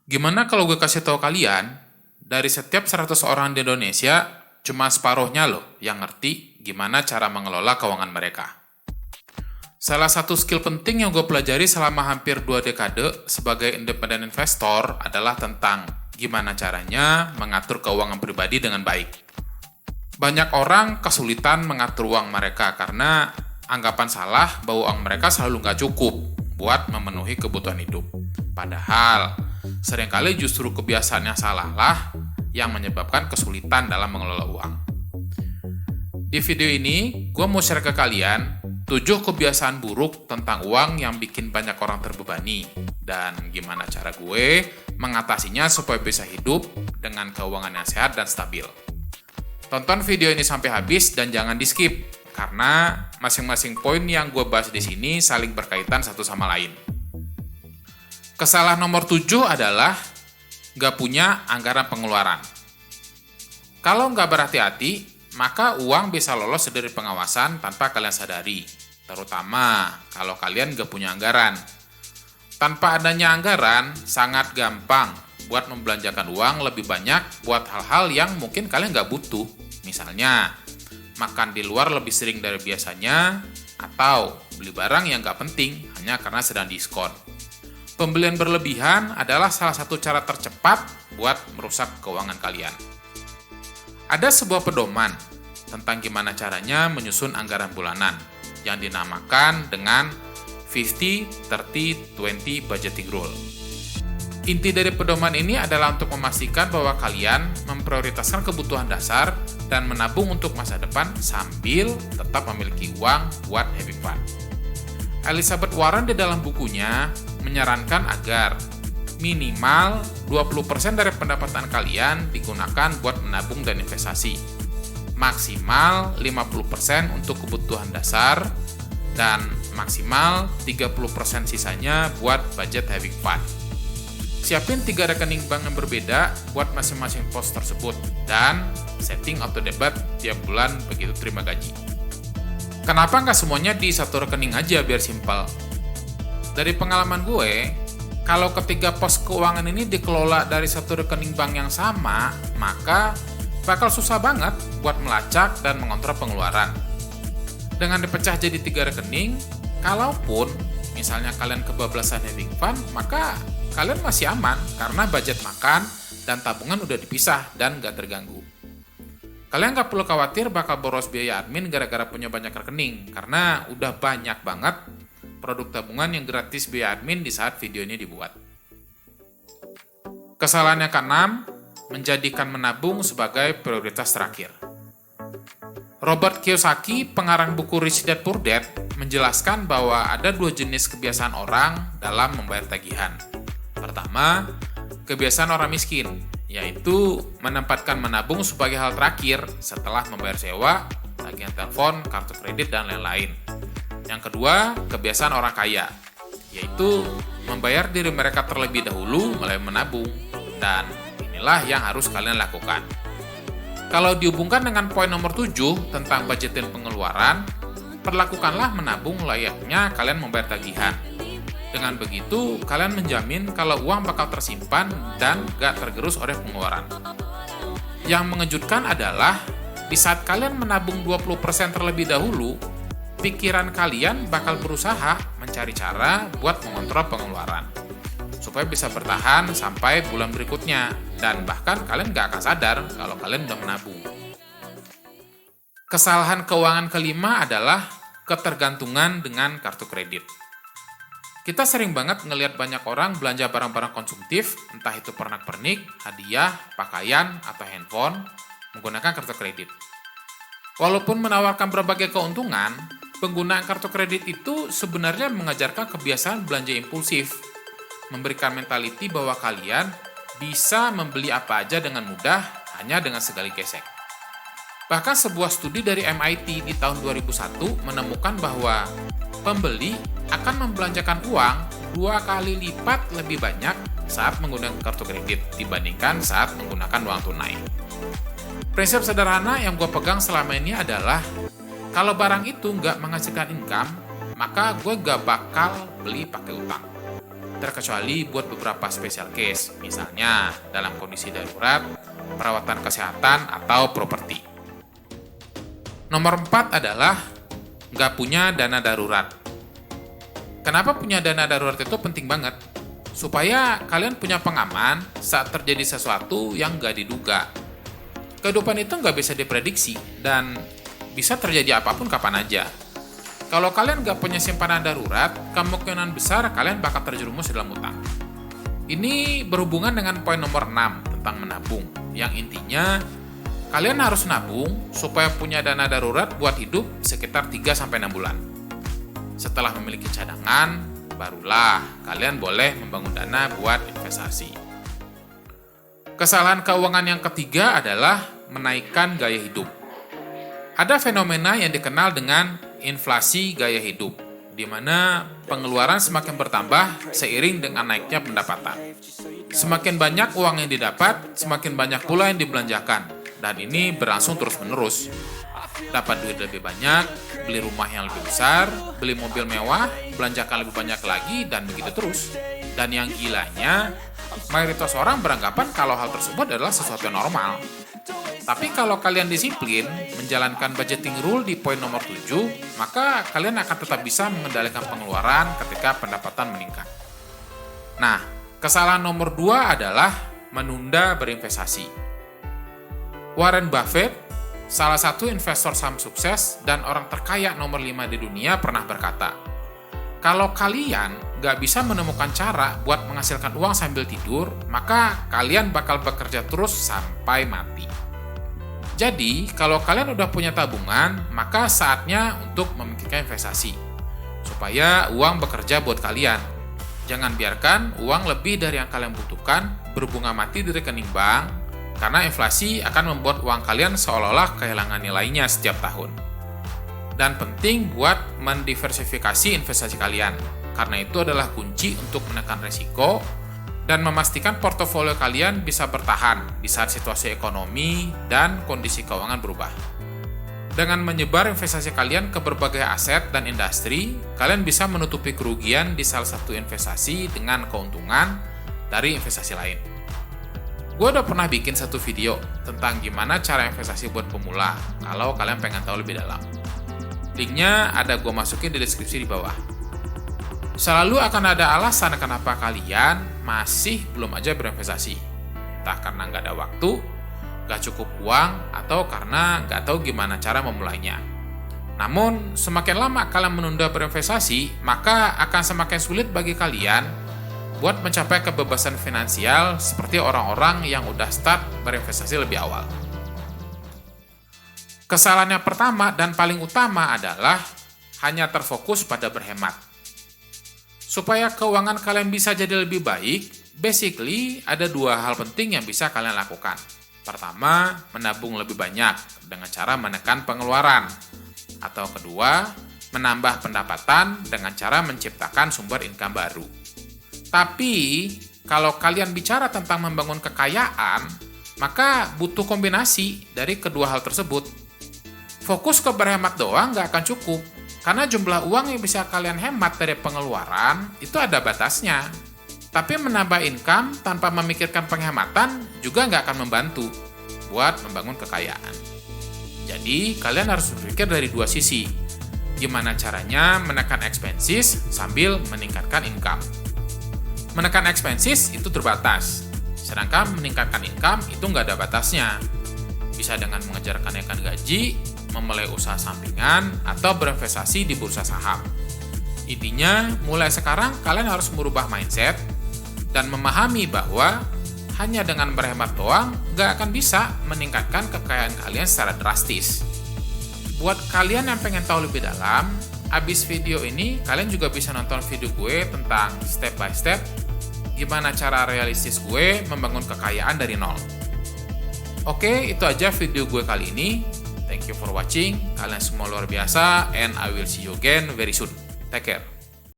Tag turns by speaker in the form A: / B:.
A: Gimana kalau gue kasih tahu kalian, dari setiap 100 orang di Indonesia, cuma separuhnya loh yang ngerti gimana cara mengelola keuangan mereka. Salah satu skill penting yang gue pelajari selama hampir 2 dekade sebagai independent investor adalah tentang gimana caranya mengatur keuangan pribadi dengan baik. Banyak orang kesulitan mengatur uang mereka karena anggapan salah bahwa uang mereka selalu nggak cukup buat memenuhi kebutuhan hidup. Padahal, seringkali justru kebiasaan yang salah lah yang menyebabkan kesulitan dalam mengelola uang. Di video ini, gue mau share ke kalian 7 kebiasaan buruk tentang uang yang bikin banyak orang terbebani dan gimana cara gue mengatasinya supaya bisa hidup dengan keuangan yang sehat dan stabil. Tonton video ini sampai habis dan jangan di-skip karena masing-masing poin yang gue bahas di sini saling berkaitan satu sama lain. Kesalahan nomor 7 adalah nggak punya anggaran pengeluaran. Kalau nggak berhati-hati, maka uang bisa lolos dari pengawasan tanpa kalian sadari, terutama kalau kalian nggak punya anggaran. Tanpa adanya anggaran, sangat gampang buat membelanjakan uang lebih banyak buat hal-hal yang mungkin kalian nggak butuh. Misalnya, makan di luar lebih sering dari biasanya, atau beli barang yang nggak penting hanya karena sedang diskon. Pembelian berlebihan adalah salah satu cara tercepat buat merusak keuangan kalian. Ada sebuah pedoman tentang gimana caranya menyusun anggaran bulanan yang dinamakan dengan 50-30-20 budgeting rule. Inti dari pedoman ini adalah untuk memastikan bahwa kalian memprioritaskan kebutuhan dasar dan menabung untuk masa depan sambil tetap memiliki uang buat having fun. Elizabeth Warren di dalam bukunya menyarankan agar minimal 20% dari pendapatan kalian digunakan buat menabung dan investasi. Maksimal 50% untuk kebutuhan dasar dan maksimal 30% sisanya buat budget having fun. Siapin 3 rekening bank yang berbeda buat masing-masing pos tersebut dan setting auto debit tiap bulan begitu terima gaji. Kenapa nggak semuanya di satu rekening aja biar simpel? Dari pengalaman gue, kalau ketiga pos keuangan ini dikelola dari satu rekening bank yang sama, maka bakal susah banget buat melacak dan mengontrol pengeluaran. Dengan dipecah jadi 3 rekening, kalaupun misalnya kalian kebablasan having fun, maka kalian masih aman karena budget makan dan tabungan udah dipisah dan nggak terganggu. Kalian nggak perlu khawatir bakal boros biaya admin gara-gara punya banyak rekening, karena udah banyak banget produk tabungan yang gratis biaya admin di saat video ini dibuat. Kesalahan yang keenam, menjadikan menabung sebagai prioritas terakhir. Robert Kiyosaki, pengarang buku Rich Dad Poor Dad, menjelaskan bahwa ada 2 jenis kebiasaan orang dalam membayar tagihan. Pertama, kebiasaan orang miskin, yaitu menempatkan menabung sebagai hal terakhir setelah membayar sewa, tagihan telepon, kartu kredit, dan lain-lain. Yang kedua, kebiasaan orang kaya, yaitu membayar diri mereka terlebih dahulu melalui menabung, dan inilah yang harus kalian lakukan. Kalau dihubungkan dengan poin nomor 7 tentang budgetin pengeluaran, perlakukanlah menabung layaknya kalian membayar tagihan. Dengan begitu, kalian menjamin kalau uang bakal tersimpan dan gak tergerus oleh pengeluaran. Yang mengejutkan adalah, di saat kalian menabung 20% terlebih dahulu, pikiran kalian bakal berusaha mencari cara buat mengontrol pengeluaran, supaya bisa bertahan sampai bulan berikutnya, dan bahkan kalian gak akan sadar kalau kalian udah menabung. Kesalahan keuangan kelima adalah ketergantungan dengan kartu kredit. Kita sering banget ngelihat banyak orang belanja barang-barang konsumtif, entah itu pernak-pernik, hadiah, pakaian, atau handphone, menggunakan kartu kredit. Walaupun menawarkan berbagai keuntungan, penggunaan kartu kredit itu sebenarnya mengajarkan kebiasaan belanja impulsif, memberikan mentaliti bahwa kalian bisa membeli apa aja dengan mudah hanya dengan sekali gesek. Bahkan sebuah studi dari MIT di tahun 2001 menemukan bahwa pembeli akan membelanjakan uang 2 kali lipat lebih banyak saat menggunakan kartu kredit dibandingkan saat menggunakan uang tunai. Prinsip sederhana yang gue pegang selama ini adalah, kalau barang itu nggak menghasilkan income, maka gue nggak bakal beli pakai utang. terkecuali buat beberapa special case, misalnya dalam kondisi darurat, perawatan kesehatan, atau properti. Nomor 4 adalah nggak punya dana darurat. Kenapa punya dana darurat itu penting banget? Supaya kalian punya pengaman saat terjadi sesuatu yang nggak diduga. Kehidupan itu nggak bisa diprediksi dan bisa terjadi apapun kapan aja. Kalau kalian nggak punya simpanan darurat, kemungkinan besar kalian bakal terjerumus dalam utang. Ini berhubungan dengan poin nomor 6 tentang menabung, yang intinya kalian harus nabung supaya punya dana darurat buat hidup sekitar 3-6 bulan. Setelah memiliki cadangan, barulah kalian boleh membangun dana buat investasi. Kesalahan keuangan yang ketiga adalah menaikkan gaya hidup. Ada fenomena yang dikenal dengan inflasi gaya hidup, di mana pengeluaran semakin bertambah seiring dengan naiknya pendapatan. Semakin banyak uang yang didapat, semakin banyak pula yang dibelanjakan, dan ini berlangsung terus-menerus. Dapat duit lebih banyak, beli rumah yang lebih besar, beli mobil mewah, belanjakan lebih banyak lagi, dan begitu terus. Dan yang gilanya, mayoritas orang beranggapan kalau hal tersebut adalah sesuatu yang normal. Tapi kalau kalian disiplin menjalankan budgeting rule di poin nomor 7, maka kalian akan tetap bisa mengendalikan pengeluaran ketika pendapatan meningkat. Nah, kesalahan nomor 2 adalah menunda berinvestasi. Warren Buffett, salah satu investor saham sukses dan orang terkaya nomor 5 di dunia, pernah berkata, kalau kalian nggak bisa menemukan cara buat menghasilkan uang sambil tidur, maka kalian bakal bekerja terus sampai mati. Jadi, kalau kalian udah punya tabungan, maka saatnya untuk memikirkan investasi, supaya uang bekerja buat kalian. Jangan biarkan uang lebih dari yang kalian butuhkan berbunga mati di rekening bank, karena inflasi akan membuat uang kalian seolah-olah kehilangan nilainya setiap tahun. Dan penting buat mendiversifikasi investasi kalian, karena itu adalah kunci untuk menekan risiko dan memastikan portofolio kalian bisa bertahan di saat situasi ekonomi dan kondisi keuangan berubah. Dengan menyebar investasi kalian ke berbagai aset dan industri, kalian bisa menutupi kerugian di salah satu investasi dengan keuntungan dari investasi lain. Gue udah pernah bikin satu video tentang gimana cara investasi buat pemula, kalau kalian pengen tahu lebih dalam. Linknya ada gue masukin di deskripsi di bawah. Selalu akan ada alasan kenapa kalian masih belum aja berinvestasi. Entah karena nggak ada waktu, nggak cukup uang, atau karena nggak tahu gimana cara memulainya. Namun, semakin lama kalian menunda berinvestasi, maka akan semakin sulit bagi kalian buat mencapai kebebasan finansial seperti orang-orang yang udah start berinvestasi lebih awal. Kesalahan yang pertama dan paling utama adalah hanya terfokus pada berhemat. Supaya keuangan kalian bisa jadi lebih baik, basically ada 2 hal penting yang bisa kalian lakukan. Pertama, menabung lebih banyak dengan cara menekan pengeluaran. Atau kedua, menambah pendapatan dengan cara menciptakan sumber income baru. Tapi, kalau kalian bicara tentang membangun kekayaan, maka butuh kombinasi dari kedua hal tersebut. Fokus ke berhemat doang nggak akan cukup, karena jumlah uang yang bisa kalian hemat dari pengeluaran itu ada batasnya. Tapi menambah income tanpa memikirkan penghematan juga nggak akan membantu buat membangun kekayaan. Jadi, kalian harus berpikir dari 2 sisi. Gimana caranya menekan expenses sambil meningkatkan income. Menekan expenses itu terbatas, sedangkan meningkatkan income itu nggak ada batasnya. Bisa dengan mengejar kenaikan gaji, memulai usaha sampingan, atau berinvestasi di bursa saham. Intinya, mulai sekarang kalian harus merubah mindset dan memahami bahwa hanya dengan berhemat doang nggak akan bisa meningkatkan kekayaan kalian secara drastis. Buat kalian yang pengen tahu lebih dalam, abis video ini kalian juga bisa nonton video gue tentang step by step gimana cara realistis gue membangun kekayaan dari nol. Oke, itu aja video gue kali ini. Thank you for watching. Kalian semua luar biasa and I will see you again very soon. Take care.